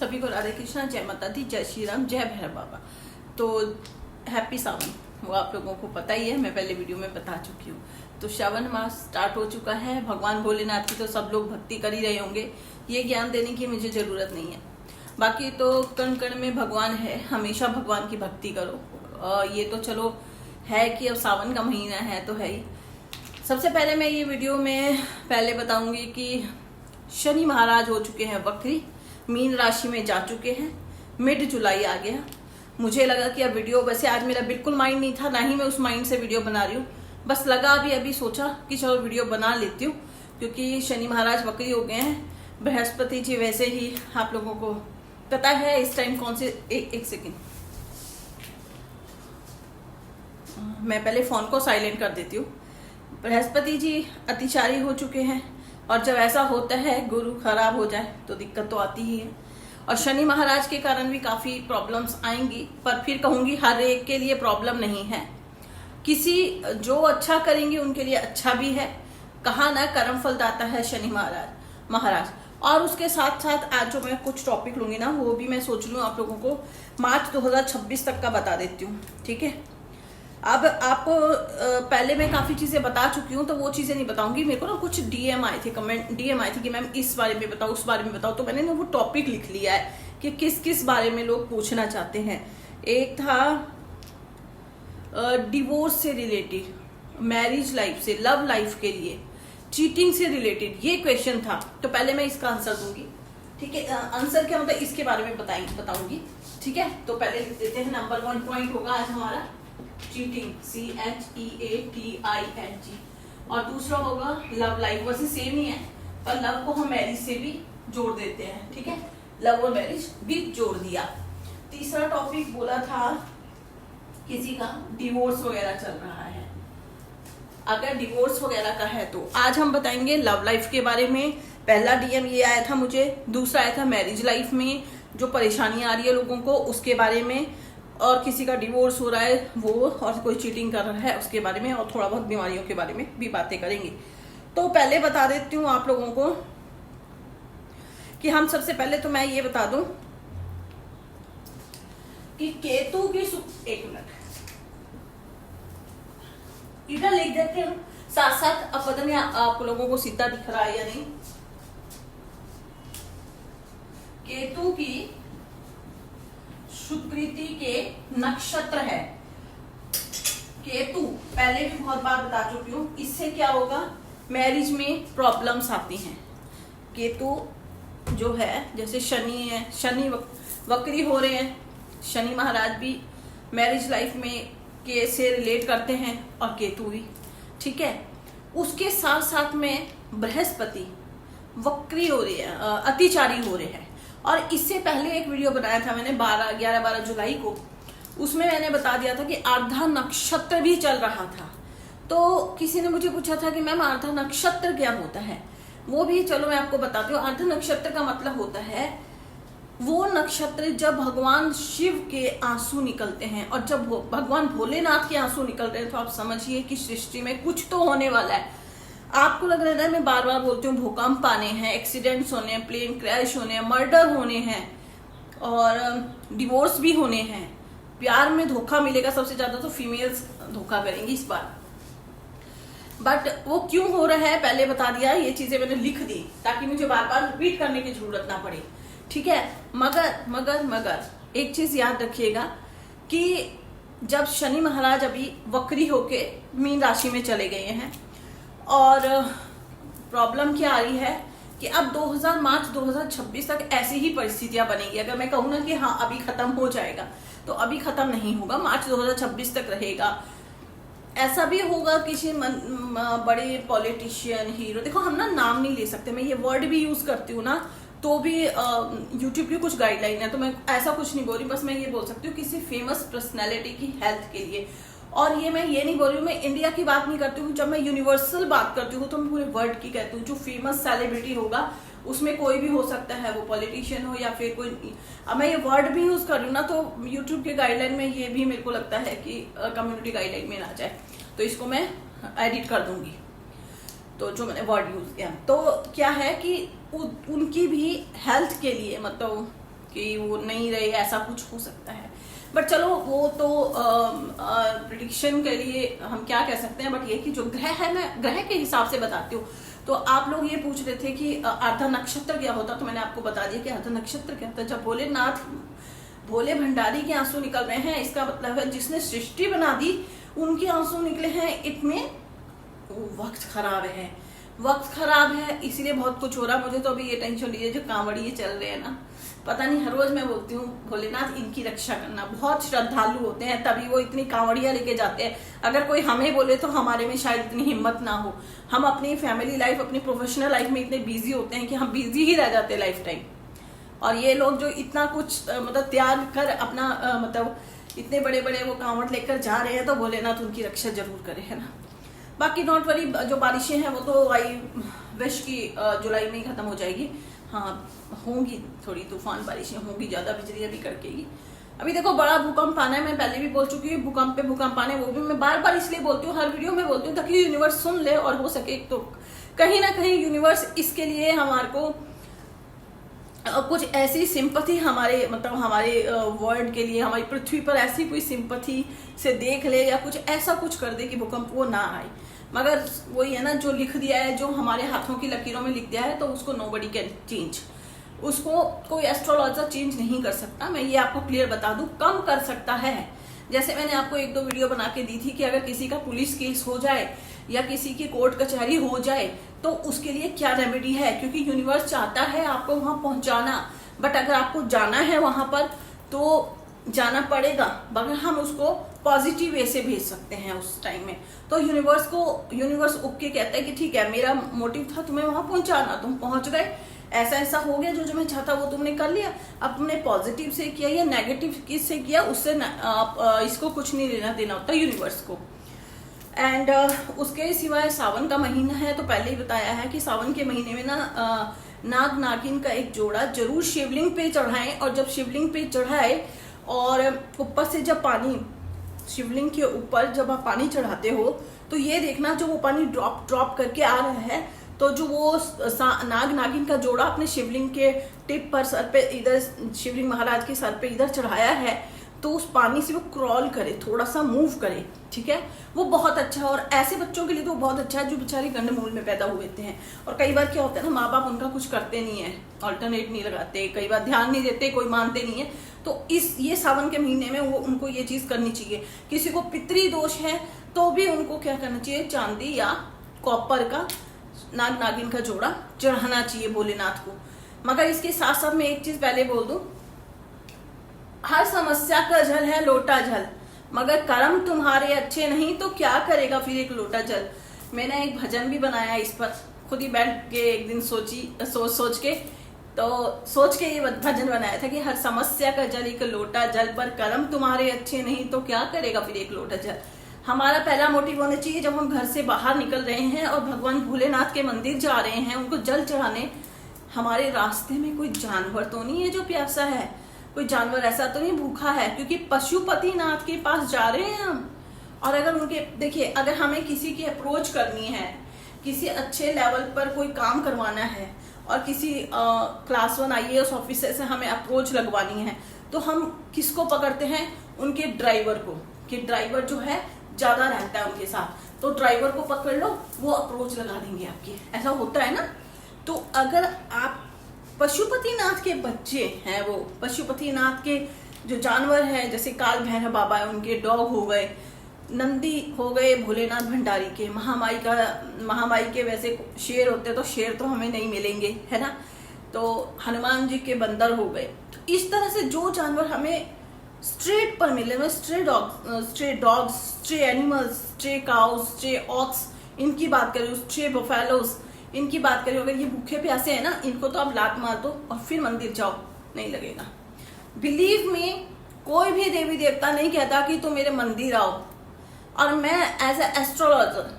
सभी को राधे कृष्णा, जय माता दी, जय श्री राम, जय भैरव बाबा। तो हैप्पी सावन, वो आप लोगों को पता ही है, मैं पहले वीडियो में बता चुकी हूँ। तो श्रावण मास स्टार्ट हो चुका है। भगवान भोलेनाथ की तो सब लोग भक्ति कर ही रहे होंगे, ये ज्ञान देने की मुझे जरूरत नहीं है। बाकी तो कण कण में भगवान है, हमेशा भगवान की भक्ति करो। ये तो चलो है कि अब सावन का महीना है तो है ही। सबसे पहले मैं ये वीडियो में पहले बताऊंगी कि शनि महाराज हो चुके हैं वक्री, मीन राशि में जा चुके हैं। मिड जुलाई आ गया। मुझे लगा कि अब वीडियो, वैसे आज मेरा बिल्कुल माइंड नहीं था, ना ही मैं उस माइंड से वीडियो बना रही हूँ, बस लगा अभी सोचा कि चलो वीडियो बना लेती हूँ, क्योंकि शनि महाराज वक्री हो गए हैं। बृहस्पति जी वैसे ही आप लोगों को पता है इस टाइम कौन से, एक सेकेंड मैं पहले फोन को साइलेंट कर देती हूँ। बृहस्पति जी अतिचारी हो चुके हैं, और जब ऐसा होता है गुरु खराब हो जाए तो दिक्कत तो आती ही है। और शनि महाराज के कारण भी काफी प्रॉब्लम्स आएंगी, पर फिर कहूंगी हर एक के लिए प्रॉब्लम नहीं है। किसी जो अच्छा करेंगे उनके लिए अच्छा भी है। कहा ना कर्म फल दाता है शनि महाराज। और उसके साथ साथ आज जो मैं कुछ टॉपिक लूंगी ना, वो भी मैं सोच लूँ आप लोगों को मार्च 2026 तक का बता देती हूँ, ठीक है। अब आपको पहले मैं काफी चीजें बता चुकी हूँ, तो वो चीजें नहीं बताऊंगी। मेरे को ना कुछ डीएम आए थे, कमेंट डीएम आए थे कि मैम इस बारे में बताओ, उस बारे में बताओ, तो मैंने ना वो टॉपिक लिख लिया है कि किस किस बारे में लोग पूछना चाहते हैं। एक था डिवोर्स से रिलेटेड, मैरिज लाइफ से, लव लाइफ के लिए, चीटिंग से रिलेटेड ये क्वेश्चन था। तो पहले मैं इसका आंसर दूंगी, ठीक है। आंसर क्या मतलब इसके बारे में बताऊंगी, ठीक है। तो पहले लिख देते हैं, नंबर 1 पॉइंट होगा आज हमारा चीटिंग, CHEATING, और दूसरा होगा लव लाइफ। वैसे सेम ही है, पर लव को हम मैरिज से भी जोड़ देते हैं, ठीक है। लव और मैरिज भी जोड़ दिया। तीसरा टॉपिक बोला था किसी का डिवोर्स वगैरह चल रहा है। अगर डिवोर्स वगैरह का है तो आज हम बताएंगे लव लाइफ के बारे में। पहला डीएम ये आया था मुझे, दूसरा आया था मैरिज लाइफ में जो परेशानी आ रही है लोगों को उसके बारे में, और किसी का डिवोर्स हो रहा है वो, और कोई चीटिंग कर रहा है उसके बारे में, और थोड़ा बहुत बीमारियों के बारे में भी बातें करेंगे। तो पहले बता देती हूँ आप लोगों को कि हम सबसे पहले तो मैं ये बता दूं कि केतु की एक मिनट इधर लिख देते हैं साथ साथ। अब पता नहीं आप लोगों को सीधा दिख रहा है या नहीं। केतु की सुकृति के नक्षत्र है। केतु पहले भी बहुत बार बता चुकी हूँ, इससे क्या होगा, मैरिज में प्रॉब्लम्स आती हैं। केतु जो है, जैसे शनि है, शनि वक्री हो रहे हैं, शनि महाराज भी मैरिज लाइफ में के से रिलेट करते हैं, और केतु भी, ठीक है। उसके साथ साथ में बृहस्पति वक्री हो रही है, अतिचारी हो रहे हैं। और इससे पहले एक वीडियो बनाया था मैंने 11-12 जुलाई को, उसमें मैंने बता दिया था कि आर्द्रा नक्षत्र भी चल रहा था। तो किसी ने मुझे पूछा था कि मैम आर्द्रा नक्षत्र क्या होता है, वो भी चलो मैं आपको बताती हूँ। आर्द्रा नक्षत्र का मतलब होता है वो नक्षत्र जब भगवान शिव के आंसू निकलते हैं, और जब भगवान भोलेनाथ के आंसू निकल रहे हैं, तो आप समझिए कि सृष्टि में कुछ तो होने वाला है। आपको लग रहा है मैं बार बार बोलती हूँ, भूकंप आने हैं, एक्सीडेंट्स होने हैं, प्लेन क्रैश होने हैं, मर्डर होने हैं, और डिवोर्स भी होने हैं। प्यार में धोखा मिलेगा, सबसे ज्यादा तो फीमेल्स धोखा करेंगी इस बार। बट वो क्यों हो रहा है पहले बता दिया, ये चीजें मैंने लिख दी ताकि मुझे बार बार रिपीट करने की जरूरत ना पड़े, ठीक है। मगर एक चीज याद रखिएगा कि जब शनि महाराज अभी वक्री होके मीन राशि में चले गए हैं, और प्रॉब्लम क्या आ रही है कि अब मार्च 2026 तक ऐसी ही परिस्थितियां बनेगी। अगर मैं कहूँ ना कि हाँ अभी खत्म हो जाएगा, तो अभी खत्म नहीं होगा, मार्च 2026 तक रहेगा। ऐसा भी होगा किसी बड़े पॉलिटिशियन, हीरो, देखो हम ना नाम नहीं ले सकते, मैं ये वर्ड भी यूज करती हूँ ना, तो भी यूट्यूब की कुछ गाइडलाइन है, तो मैं ऐसा कुछ नहीं बोल रही, बस मैं ये बोल सकती हूँ किसी फेमस पर्सनैलिटी की हेल्थ के लिए। और ये मैं ये नहीं बोल रही हूँ, मैं इंडिया की बात नहीं करती हूँ। जब मैं यूनिवर्सल बात करती हूँ तो मैं पूरे वर्ल्ड की कहती हूँ। जो फेमस सेलिब्रिटी होगा उसमें कोई भी हो सकता है, वो पॉलिटिशियन हो या फिर कोई। अब मैं ये वर्ड भी यूज कर रही हूँ ना, तो यूट्यूब के गाइडलाइन में ये भी मेरे को लगता है कि कम्युनिटी गाइडलाइन में ना जाए, तो इसको मैं एडिट कर दूंगी। तो जो मैंने वर्ड यूज किया, तो क्या है कि उनकी भी हेल्थ के लिए, मतलब कि वो नहीं रहे, ऐसा कुछ हो सकता है। बट चलो वो तो प्रिडिक्शन के लिए हम क्या कह सकते हैं, बट ये कि जो ग्रह है, मैं ग्रह के हिसाब से बताती हूँ। तो आप लोग ये पूछ रहे थे कि अर्ध नक्षत्र क्या होता, तो मैंने आपको बता दिया कि अर्ध नक्षत्र क्या होता है। जब भोले भंडारी के आंसू निकल रहे हैं, इसका मतलब है जिसने सृष्टि बना दी उनके आंसू निकले हैं, इतने वक्त खराब है, वक्त खराब है, इसीलिए बहुत कुछ हो रहा है। मुझे तो अभी ये टेंशन ली है, जो कांवड़िए चल रहे हैं ना, पता नहीं, हर रोज मैं बोलती हूँ भोलेनाथ इनकी रक्षा करना। बहुत श्रद्धालु होते हैं, तभी वो इतनी कांवड़ियां लेके जाते हैं। अगर कोई हमें बोले तो हमारे में शायद इतनी हिम्मत ना हो। हम अपनी फैमिली लाइफ, अपनी प्रोफेशनल लाइफ में इतने बिजी होते हैं कि हम बिजी ही रह जाते हैं लाइफ टाइम। और ये लोग जो इतना कुछ मतलब त्याग कर अपना मतलब इतने बड़े बड़े वो कांवड़ लेकर जा रहे हैं, तो भोलेनाथ उनकी रक्षा जरूर करे, है ना। बाकी डोंट वरी, जो बारिशें हैं वो तो आई विश की जुलाई में ही खत्म हो जाएगी। हाँ, होंगी थोड़ी तूफान बारिशें होंगी, ज्यादा बिजली अभी कड़केगी। अभी देखो बड़ा भूकंप आना है, मैं पहले भी बोल चुकी हूँ, भूकंप पे भूकंप आने, वो भी मैं बार बार इसलिए बोलती हूँ, हर वीडियो में बोलती हूँ, ताकि यूनिवर्स सुन ले और हो सके तो कहीं ना कहीं यूनिवर्स इसके लिए हमारे को कुछ ऐसी सिंपथी हमारे मतलब हमारे वर्ल्ड के लिए, हमारी पृथ्वी पर ऐसी कोई सिंपथी से देख ले, या कुछ ऐसा कुछ कर दे कि भूकंप वो ना आए। मगर वही है ना, जो लिख दिया है, जो हमारे हाथों की लकीरों में लिख दिया है, तो उसको नोबडी कैन चेंज, उसको कोई एस्ट्रोलॉजर चेंज नहीं कर सकता। मैं ये आपको क्लियर बता दूं, कम कर सकता है। जैसे मैंने आपको 1-2 वीडियो बना के दी थी कि अगर किसी का पुलिस केस हो जाए या किसी की कोर्ट कचहरी हो जाए तो उसके लिए क्या रेमेडी है, क्योंकि यूनिवर्स चाहता है आपको वहां पहुंचाना, बट अगर आपको जाना है वहां पर तो जाना पड़ेगा, मगर हम उसको पॉजिटिव वे से भेज सकते हैं उस टाइम में। तो यूनिवर्स ओके कहता है कि ठीक है, मेरा मोटिव था तुम्हें वहां पहुंचाना, तुम पहुंच गए, ऐसा ऐसा हो गया, जो मैं चाहता वो तुमने कर लिया। अब तुमने पॉजिटिव से किया या नेगेटिव किससे किया, उससे इसको कुछ नहीं लेना देना होता यूनिवर्स को। एंड उसके सिवाय सावन का महीना है, तो पहले ही बताया है कि सावन के महीने में ना नाग नागिन का एक जोड़ा जरूर शिवलिंग पे चढ़ाएं, और जब शिवलिंग पे चढ़ाए और ऊपर से जब पानी, शिवलिंग के ऊपर जब आप पानी चढ़ाते हो, तो ये देखना जो वो पानी ड्रॉप करके आ रहा है, तो जो वो नाग नागिन का जोड़ा अपने शिवलिंग के टिप पर, सर पे, इधर शिवलिंग महाराज के सर पे इधर चढ़ाया है, तो उस पानी से वो क्रॉल करे, थोड़ा सा मूव करे, ठीक है, वो बहुत अच्छा है। और ऐसे बच्चों के लिए तो बहुत अच्छा है जो बेचारे गंडमूल में पैदा हुए थे हैं। और कई बार क्या होता है ना, माँ बाप उनका कुछ करते नहीं है, ऑल्टरनेट नहीं लगाते, कई बार ध्यान नहीं देते, कोई मानते नहीं है, तो ये सावन के महीने में वो उनको ये चीज करनी चाहिए। किसी को पितरी दोष है तो भी उनको क्या करना चाहिए, चांदी या कॉपर का नाग नागिन का जोड़ा चढ़ाना चाहिए भोलेनाथ को। मगर इसके साथ साथ मैं एक चीज पहले बोल दूं, हर समस्या का जल है लोटा जल, मगर कर्म तुम्हारे अच्छे नहीं तो क्या करेगा फिर एक लोटा जल। मैंने एक भजन भी बनाया इस पर, खुद ही बैठ के एक दिन सोच के ये भजन बनाया था कि हर समस्या का जल एक लोटा जल, पर कर्म तुम्हारे अच्छे नहीं तो क्या करेगा फिर एक लोटा जल। हमारा पहला मोटिव होना चाहिए, जब हम घर से बाहर निकल रहे हैं और भगवान भोलेनाथ के मंदिर जा रहे हैं उनको जल चढ़ाने, हमारे रास्ते में कोई जानवर तो नहीं है जो प्यासा है, कोई जानवर ऐसा तो नहीं भूखा है, क्योंकि पशुपति नाथ के पास जा रहे हैं हम। और अगर उनके, देखिए, अगर हमें किसी की अप्रोच करनी है, किसी अच्छे लेवल पर कोई काम करवाना है, और किसी क्लास 1 IAS ऑफिसर से हमें अप्रोच लगवानी है, तो हम किसको पकड़ते हैं, उनके ड्राइवर को, कि ड्राइवर जो है ज्यादा रहता है उनके साथ, तो ड्राइवर को पकड़ लो, वो अप्रोच लगा देंगे आपकी, ऐसा होता है ना। तो अगर आप पशुपतिनाथ के बच्चे हैं, वो पशुपतिनाथ के जो जानवर हैं, जैसे काल भैरव बाबा है, उनके डॉग हो गए, नंदी हो गए भोलेनाथ भंडारी के, महामाई के वैसे शेर होते, तो शेर तो हमें नहीं मिलेंगे, है ना, तो हनुमान जी के बंदर हो गए। तो इस तरह से जो जानवर हमें स्ट्रीट पर मिले, में stray dogs, stray animals, stray cows, stray ox, इनकी बात करें, स्ट्रे बफेलोस, इनकी बात करें, अगर ये भूखे प्यासे हैं ना, इनको तो आप लात मार दो और फिर मंदिर जाओ, नहीं लगेगा। बिलीव में कोई भी देवी देवता नहीं कहता कि तुम मेरे मंदिर आओ। और मैं एज ए एस्ट्रोलॉजर,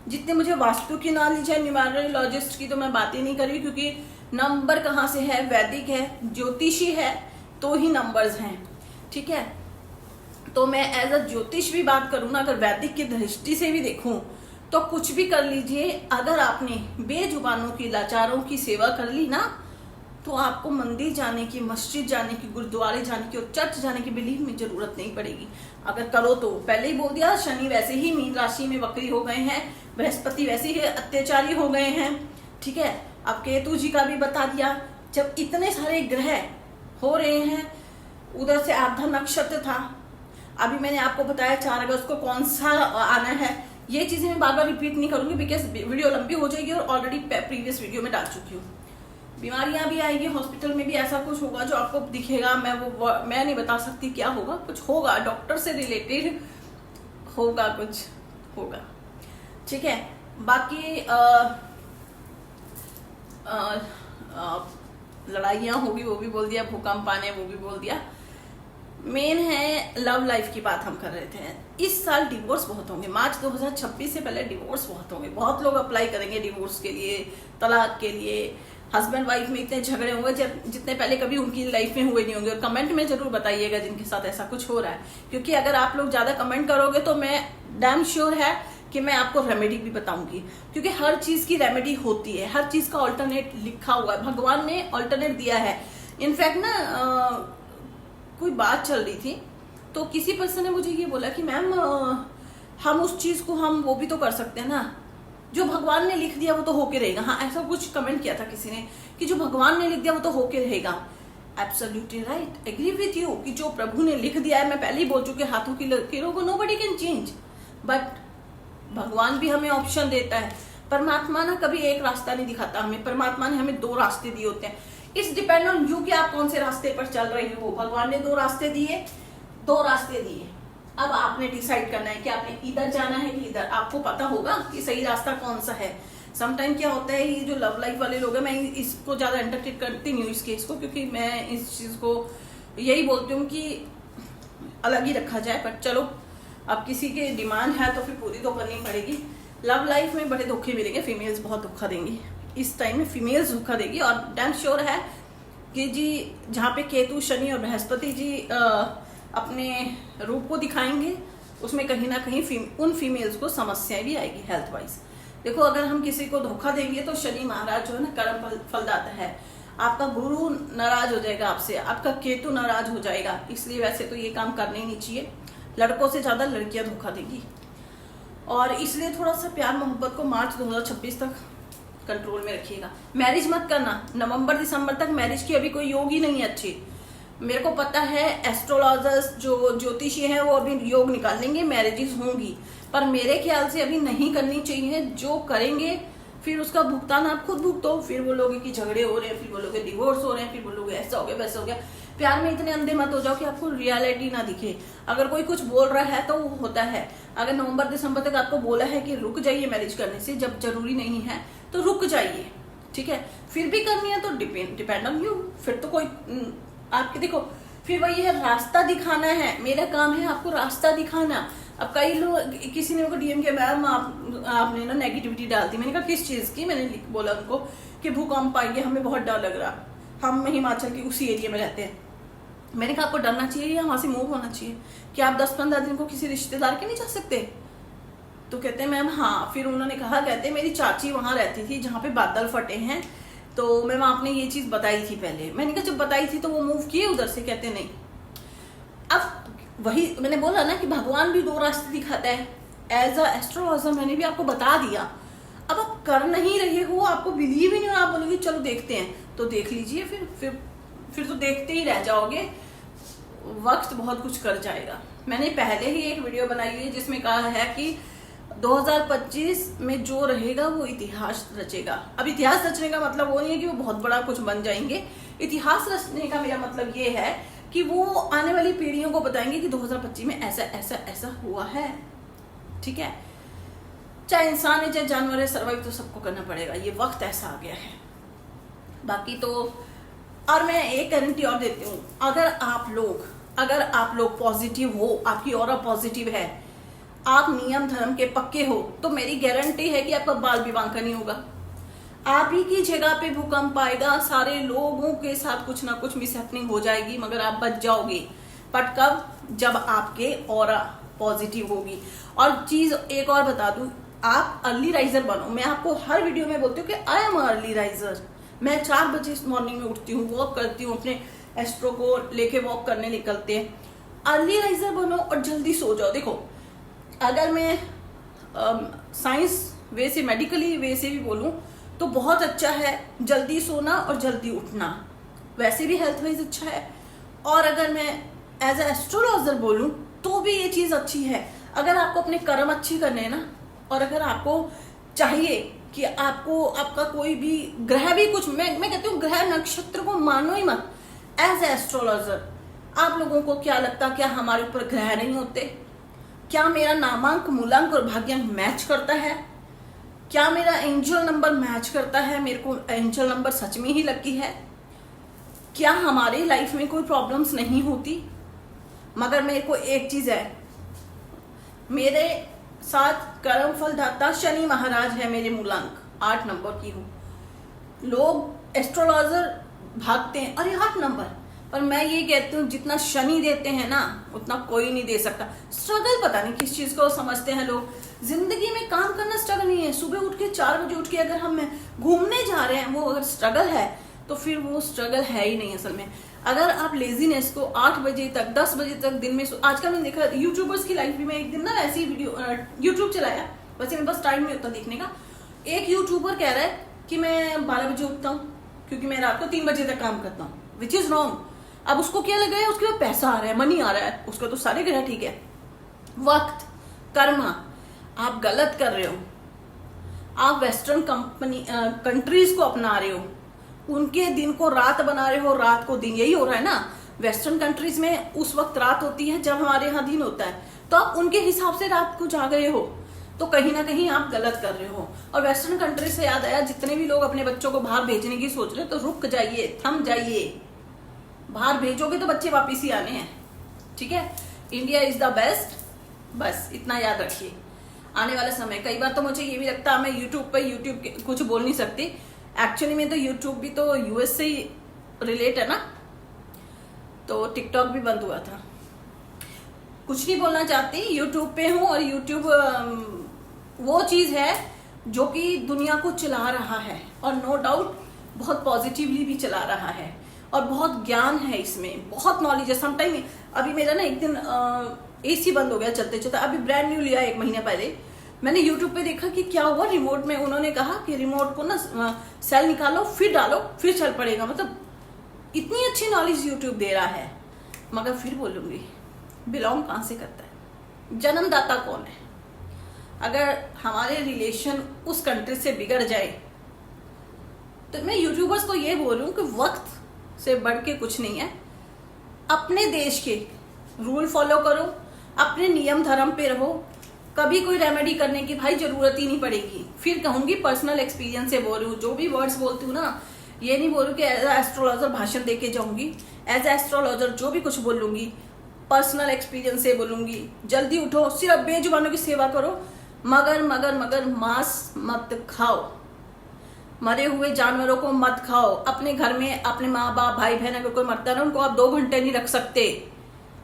जितने मुझे वास्तु की नॉलेज है, न्यूमरोलॉजिस्ट की तो मैं बात ही नहीं करी, क्योंकि नंबर कहाँ से है, वैदिक है, ज्योतिषी है, तो ही नंबर्स हैं, ठीक है। तो मैं एज अ ज्योतिष भी बात करूँ ना, अगर वैदिक की दृष्टि से भी देखूं, तो कुछ भी कर लीजिए, अगर आपने बेजुबानों की, लाचारों की सेवा कर ली ना, तो आपको मंदिर जाने की, मस्जिद जाने की, गुरुद्वारे जाने की और चर्च जाने की बिलीव में जरूरत नहीं पड़ेगी। अगर करो तो पहले ही बोल दिया, शनि वैसे ही मीन राशि में वक्री हो गए हैं, बृहस्पति वैसे ही अत्याचारी हो गए हैं, ठीक है। अब केतु जी का भी बता दिया। जब इतने सारे ग्रह हो रहे हैं, उधर से आधा नक्षत्र था, अभी मैंने आपको बताया 4 अगस्त को कौन सा आना है। ये चीजें मैं बार बार रिपीट नहीं करूंगी बिकॉज वीडियो लंबी हो जाएगी और ऑलरेडी प्रीवियस वीडियो में डाल चुकी हूँ। बीमारियां भी आएगी, हॉस्पिटल में भी ऐसा कुछ होगा जो आपको दिखेगा। मैं नहीं बता सकती क्या होगा, कुछ होगा, डॉक्टर से रिलेटेड होगा, कुछ होगा, ठीक है। बाकी लड़ाइयाँ होगी वो भी बोल दिया, भूकंप आने वो भी बोल दिया। मेन है लव लाइफ की बात हम कर रहे थे। इस साल डिवोर्स बहुत होंगे, मार्च 2026 से पहले डिवोर्स बहुत होंगे। बहुत लोग अप्लाई करेंगे डिवोर्स के लिए, तलाक के लिए। हस्बैंड वाइफ में इतने झगड़े होंगे जितने पहले कभी उनकी लाइफ में हुए नहीं होंगे। और कमेंट में जरूर बताइएगा जिनके साथ ऐसा कुछ हो रहा है, क्योंकि अगर आप लोग ज्यादा कमेंट करोगे तो मैं डैम श्योर है कि मैं आपको रेमेडी भी बताऊंगी, क्योंकि हर चीज की रेमेडी होती है, हर चीज का ऑल्टरनेट लिखा हुआ है, भगवान ने ऑल्टरनेट दिया है। इनफैक्ट ना कोई बात चल रही थी तो किसी पर्सन ने मुझे ये बोला कि मैम हम उस चीज को हम वो भी तो कर सकते हैं ना, जो भगवान ने लिख दिया वो तो होके रहेगा। हाँ, ऐसा कुछ कमेंट किया था किसी ने कि जो भगवान ने लिख दिया वो तो होके रहेगा। Absolutely right, agree with you कि जो प्रभु ने लिख दिया है, मैं पहले ही बोल चुके, हाथों की लकीरों को नोबडी कैन चेंज, बट भगवान भी हमें ऑप्शन देता है। परमात्मा ना कभी एक रास्ता नहीं दिखाता हमें, परमात्मा ने हमें 2 रास्ते दिए होते हैं। इट्स डिपेंड ऑन यू कि आप कौन से रास्ते पर चल रहे हो। भगवान ने 2 रास्ते दिए, 2 रास्ते दिए, अब आपने डिसाइड करना है कि आपने इधर जाना है कि इधर। आपको पता होगा कि सही रास्ता कौन सा है। समटाइम क्या होता है, ये जो लव लाइफ वाले लोग हैं, मैं इसको ज्यादा एंटरटेन करती नहीं हूँ इस केस को, क्योंकि मैं इस चीज को यही बोलती हूँ कि अलग ही रखा जाए। बट चलो, अब किसी के डिमांड है तो फिर पूरी तो करनी पड़ेगी। लव लाइफ में बड़े धोखे मिलेंगे, फीमेल्स बहुत धोखा देंगी इस टाइम में, फीमेल्स धोखा देगी। और डैम श्योर है कि जी जहाँ पे केतु, शनि और बृहस्पति जी अपने रूप को दिखाएंगे, उसमें कहीं ना कहीं उन फीमेल्स को समस्याएं भी आएगी हेल्थ वाइज। देखो, अगर हम किसी को धोखा देंगे तो शनि महाराज जो है ना कर्म फलदाता है, आपका गुरु नाराज हो जाएगा आपसे, आपका केतु नाराज हो जाएगा। इसलिए वैसे तो ये काम करने ही नहीं चाहिए, लड़कों से ज्यादा लड़कियां धोखा देंगी। और इसलिए थोड़ा सा प्यार मोहब्बत को मार्च 2026 तक कंट्रोल में रखिएगा। मैरिज मत करना, नवंबर दिसंबर तक मैरिज की अभी कोई योग ही नहीं है अच्छी। मेरे को पता है एस्ट्रोलॉजर्स जो ज्योतिषी हैं वो अभी योग निकाल लेंगे, मैरिजेस होंगी, पर मेरे ख्याल से अभी नहीं करनी चाहिए। जो करेंगे फिर उसका भुगतान आप खुद भुगतो। फिर बोलोगे कि झगड़े हो रहे हैं, फिर बोलोगे डिवोर्स हो रहे हैं, फिर बोलोगे ऐसा हो गया वैसा हो गया। प्यार में इतने अंधे मत हो जाओ कि आपको रियलिटी ना दिखे। अगर कोई कुछ बोल रहा है तो वो होता है। अगर नवंबर दिसंबर तक आपको बोला है कि रुक जाइए मैरिज करने से, जब जरूरी नहीं है तो रुक जाइए, ठीक है। फिर भी करनी है तो डिपेंड ऑन यू। फिर तो कोई आपके देखो, फिर वही है, रास्ता दिखाना है। मेरा काम है आपको रास्ता दिखाना। अब कई लोग, किसी ने मेरे को डीएम किया, मैम आपने ना नेगेटिविटी डाल दी। मैंने कहा किस चीज की? मैंने बोला उनको कि भूकंप आएंगे, हमें बहुत डर लग रहा, हम हिमाचल के उसी एरिया में रहते हैं। मैंने कहा आपको डरना चाहिए या वहां से मूव होना चाहिए? कि आप 10-15 दिन को किसी रिश्तेदार के नहीं जा सकते? तो कहते हैं मैम हाँ। फिर उन्होंने कहा, कहते मेरी चाची वहां रहती थी जहाँ पे बादल फटे हैं, तो मैम आपने ये चीज बताई थी पहले। मैंने कहा जब बताई थी तो वो मूव किए उधर से? कहते नहीं। अब वही मैंने बोला ना कि भगवान भी 2 रास्ते दिखाता है। एज अ एस्ट्रोलॉजर मैंने भी आपको बता दिया। अब आप कर नहीं रहे हो, आपको बिलीव ही नहीं हो, आप बोलोगे चलो देखते हैं, तो देख लीजिए। फिर तो देखते ही रह जाओगे, वक्त बहुत कुछ कर जाएगा। मैंने पहले ही एक वीडियो बनाई है जिसमें कहा है कि 2025 में जो रहेगा वो इतिहास रचेगा। अब इतिहास रचने का मतलब वो नहीं है कि वो बहुत बड़ा कुछ बन जाएंगे। इतिहास रचने का मेरा मतलब ये है कि वो आने वाली पीढ़ियों को बताएंगे कि 2025 में ऐसा ऐसा ऐसा हुआ है, ठीक है। चाहे इंसान है चाहे जानवर है, सर्वाइव तो सबको करना पड़ेगा, ये वक्त ऐसा आ गया है। बाकी तो, और मैं एक गारंटी और देती हूँ, अगर आप लोग पॉजिटिव हो, आपकी ऑरा पॉजिटिव है, आप नियम धर्म के पक्के हो, तो मेरी गारंटी है कि आपका बाल विवाह नहीं होगा। आप ही की जगह पे भूकंप आएगा, सारे लोगों के साथ कुछ ना कुछ मिसहैपनिंग हो जाएगी, मगर आप बच जाओगे। बट कब? जब आपके ऑरा पॉजिटिव होगी। और चीज एक और बता दूं, आप अर्ली राइजर बनो। मैं आपको हर वीडियो में बोलती हूँ कि आई एम अर्ली राइजर। मैं 4 बजे मॉर्निंग में उठती हूँ, वॉक करती हूँ, अपने एस्ट्रो को लेके वॉक करने निकलते हैं। अर्ली राइजर बनो और जल्दी सो जाओ। देखो अगर मैं साइंस वे से, मेडिकली वे से भी बोलूं तो बहुत अच्छा है जल्दी सोना और जल्दी उठना, वैसे भी हेल्थ वाइज अच्छा है। और अगर मैं एज ए एस्ट्रोलॉजर बोलूं तो भी ये चीज़ अच्छी है। अगर आपको अपने कर्म अच्छी करने हैं ना, और अगर आपको चाहिए कि आपको आपका कोई भी ग्रह भी कुछ, मैं कहती हूँ ग्रह नक्षत्र को मानो ही मत। एज ए एस्ट्रोलॉजर आप लोगों को क्या लगता, क्या हमारे ऊपर ग्रह नहीं होते? क्या मेरा नामांक, मूलांक और भाग्यांक मैच करता है? क्या मेरा एंजल नंबर मैच करता है? मेरे को एंजल नंबर सच में ही लकी है? क्या हमारी लाइफ में कोई प्रॉब्लम्स नहीं होती? मगर मेरे को एक चीज है, मेरे साथ कर्म फल दाता शनि महाराज है, मेरे मूलांक 8 नंबर की हूँ। लोग एस्ट्रोलॉजर भागते हैं अरे 8 नंबर, पर मैं ये कहती हूँ जितना शनि देते हैं ना उतना कोई नहीं दे सकता। स्ट्रगल पता नहीं किस चीज को समझते हैं लोग। जिंदगी में काम करना स्ट्रगल नहीं है। सुबह उठ के 4 बजे उठ के अगर हम घूमने जा रहे हैं वो अगर स्ट्रगल है तो फिर वो स्ट्रगल है ही नहीं असल में। अगर आप लेजीनेस को 8 बजे तक 10 बजे तक दिन में, आजकल मैंने देखा यूट्यूबर्स की लाइफ में, एक दिन ना ऐसी वीडियो यूट्यूब चलाया, वैसे मेरे पास टाइम नहीं होता देखने का। एक यूट्यूबर कह रहा है कि मैं 12 बजे उठता हूँ क्योंकि मैं रात को 3 बजे तक काम करता हूँ, विच इज रॉन्ग। अब उसको क्या लग रहा है, उसके पास पैसा आ रहा है, मनी आ रहा है, उसका तो सारे ग्रह ठीक है। वक्त, कर्मा, आप गलत कर रहे हो। आप वेस्टर्न कंट्रीज को अपना रहे हो, उनके दिन को रात बना रहे हो, रात को दिन। यही हो रहा है ना, वेस्टर्न कंट्रीज में उस वक्त रात होती है जब हमारे यहाँ दिन होता है, तो आप उनके हिसाब से रात को जाग रहे हो, तो कहीं ना कहीं आप गलत कर रहे हो। और वेस्टर्न कंट्री से याद आया, जितने भी लोग अपने बच्चों को बाहर भेजने की सोच रहे, तो रुक जाइए, थम जाइए। बाहर भेजोगे तो बच्चे वापिस ही आने हैं, ठीक है। इंडिया इज द बेस्ट, बस इतना याद रखिए। आने वाला समय, कई बार तो मुझे ये भी लगता है मैं यूट्यूब कुछ बोल नहीं सकती। एक्चुअली में तो यूट्यूब भी तो यूएस से ही रिलेट है ना, तो टिकटॉक भी बंद हुआ था। कुछ नहीं बोलना चाहती, यूट्यूब पे हूँ और यूट्यूब वो चीज है जो कि दुनिया को चला रहा है, और नो डाउट बहुत पॉजिटिवली भी चला रहा है, और बहुत ज्ञान है इसमें, बहुत नॉलेज है। समटाइम अभी मेरा ना एक दिन एसी बंद हो गया चलते चलते, अभी ब्रांड न्यू लिया 1 महीने पहले। मैंने यूट्यूब पे देखा कि क्या हुआ, रिमोट में उन्होंने कहा कि रिमोट को ना सेल निकालो, फिर डालो, फिर चल पड़ेगा। मतलब इतनी अच्छी नॉलेज यूट्यूब दे रहा है। मगर फिर बोलूंगी, बिलोंग कहाँ से करता है, जन्मदाता कौन है? अगर हमारे रिलेशन उस कंट्री से बिगड़ जाए, तो मैं यूट्यूबर्स को ये बोल रही हूँ कि वक्त से बढ़ के कुछ नहीं है। अपने देश के रूल फॉलो करो, अपने नियम धर्म पे रहो, कभी कोई रेमेडी करने की भाई जरूरत ही नहीं पड़ेगी। फिर कहूंगी पर्सनल एक्सपीरियंस से बोल रही हूँ, जो भी वर्ड्स बोलती हूँ ना, ये नहीं बोल रही कि एज एस्ट्रोलॉजर भाषण देके जाऊंगी। एज एस्ट्रोलॉजर जो भी कुछ बोलूंगी पर्सनल एक्सपीरियंस से बोलूंगी। जल्दी उठो, सिर्फ बेजुबानों की सेवा करो, मगर मांस मत खाओ, मरे हुए जानवरों को मत खाओ। अपने घर में अपने माँ बाप भाई बहन अगर कोई मरता है ना, उनको आप 2 घंटे नहीं रख सकते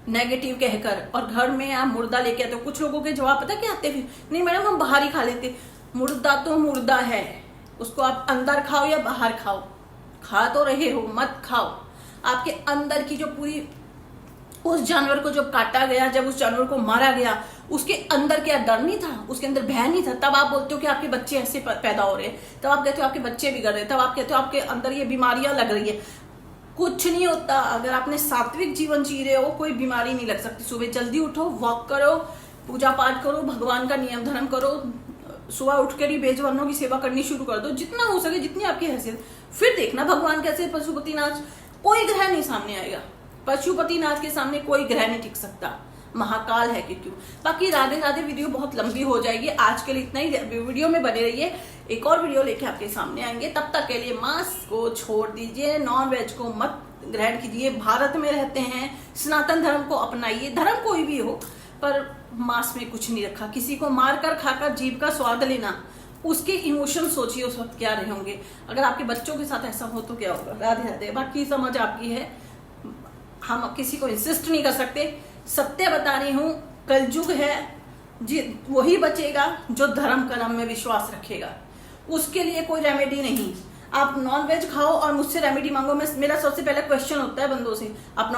नेगेटिव कहकर, और घर में आप मुर्दा लेके आते हो। कुछ लोगों के जवाब पता क्या आते, फिर नहीं मैडम हम बाहर ही खा लेते। मुर्दा तो मुर्दा है, उसको आप अंदर खाओ या बाहर खाओ, खा तो रहे हो, मत खाओ। आपके अंदर की जो पूरी, उस जानवर को जब काटा गया, जब उस जानवर को मारा गया, उसके अंदर क्या डर नहीं था, उसके अंदर भय नहीं था? तब आप बोलते हो कि आपके बच्चे ऐसे पैदा हो रहे हैं, तब आप कहते हो आपके बच्चे बिगड़ रहे हैं, तब आप कहते हो आपके अंदर ये बीमारियां लग रही है। कुछ नहीं होता। अगर आपने सात्विक जीवन जी रहे हो, कोई बीमारी नहीं लग सकती। सुबह जल्दी उठो, वॉक करो, पूजा पाठ करो, भगवान का नियम धर्म करो, सुबह उठकर ही बेजुबानों की सेवा करनी शुरू कर दो, जितना हो सके, जितनी आपकी हैसियत। फिर देखना भगवान कैसे पशुपतिनाथ, कोई ग्रह नहीं सामने आएगा। पशुपतिनाथ के सामने कोई ग्रह नहीं टिक सकता, महाकाल है क्यों। बाकी राधे राधे, वीडियो बहुत लंबी हो जाएगी, आज के लिए इतना ही। वीडियो में बने रहिए, एक और वीडियो लेके आपके सामने आएंगे। तब तक के लिए मांस को छोड़ दीजिए, नॉन वेज को मत ग्रहण कीजिए। भारत में रहते हैं, सनातन धर्म को अपनाइए। धर्म कोई भी हो, पर मांस में कुछ नहीं रखा। किसी को मारकर खाकर जीभ का स्वाद लेना, उसके इमोशन सोचिए उस वक्त क्या रहे होंगे। अगर आपके बच्चों के साथ ऐसा हो तो क्या होगा। राधे राधे। बाकी समझ आपकी है, हम किसी को इंसिस्ट नहीं कर सकते। सत्य बता रही हूँ, कलयुग है जी, वही बचेगा जो धर्म कर्म में विश्वास रखेगा। उसके लिए कोई रेमेडी नहीं। आप नॉन वेज खाओ और मुझसे रेमेडी मांगो। मैं मेरा सबसे पहला क्वेश्चन होता है बंदों से, आप नॉन